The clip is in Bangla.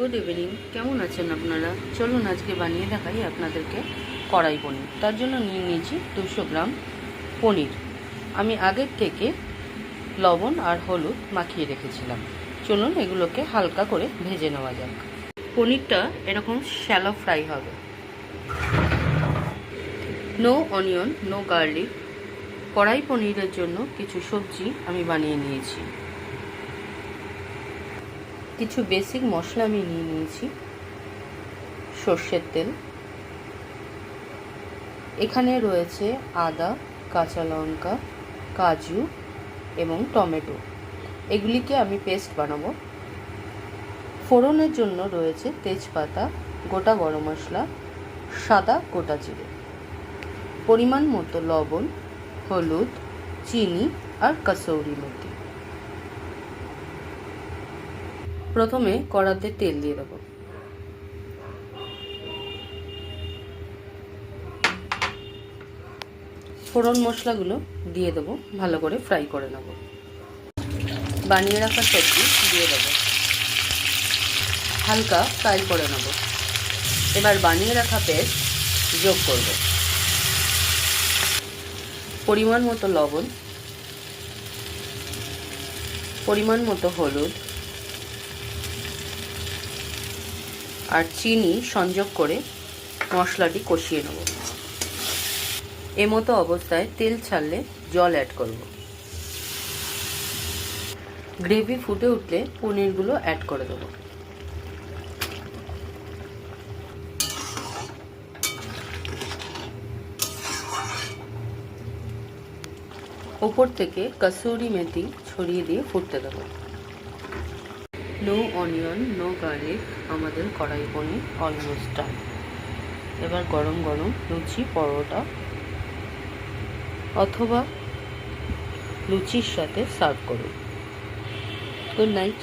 গুড ইভিনিং, কেমন আছেন আপনারা? চলুন আজকে বানিয়ে দেখাই আপনাদেরকে কড়াই পনির। তার জন্য নিয়ে নিয়েছি 200 গ্রাম পনির। আমি আগের থেকে লবণ আর হলুদ মাখিয়ে রেখেছিলাম। চলুন এগুলোকে হালকা করে ভেজে নেওয়া যাক। পনিরটা এরকম শ্যালো ফ্রাই হবে। No onion, no garlic. কড়াই পনিরের জন্য কিছু সবজি আমি বানিয়ে নিয়েছি। কিছু বেসিক মশলা আমি নিয়ে নিয়েছি। সর্ষের তেল, এখানে রয়েছে আদা, কাঁচা লঙ্কা, কাজু এবং টমেটো। এগুলিকে আমি পেস্ট বানাবো। ফোড়নের জন্য রয়েছে তেজপাতা, গোটা গরম মশলা, সাদা গোটা জিরে, পরিমাণ মতো লবণ, হলুদ, চিনি আর কসৌরি মেথি। প্রথমে কড়াতে তেল দিয়ে দেবো। ফোড়ন মশলাগুলো দিয়ে দেবো, ভালো করে ফ্রাই করে নেব। বানিয়ে রাখা সবজি দিয়ে দেবো, হালকা ফ্রাই করে নেব। এবার বানিয়ে রাখা পেস্ট যোগ করব। পরিমাণ মতো লবণ, পরিমাণ মতো হলুদ আর চিনি সংযোগ করে মশলাটি কষিয়ে নেব। এমতো অবস্থায় তেল ছাড়লে জল অ্যাড করব। গ্রেভি ফুটে উঠলে পনিরগুলো অ্যাড করে দেবো। ওপর থেকে কসুরি মেথি ছড়িয়ে দিয়ে ফুটতে দেবো। নো অনিয়ন, নো গার্লিক আমাদের কড়াই পনির অলমোস্ট ডান। এবার গরম গরম লুচি, পরোটা অথবা লুচির সাথে সার্ভ করুন। Good night.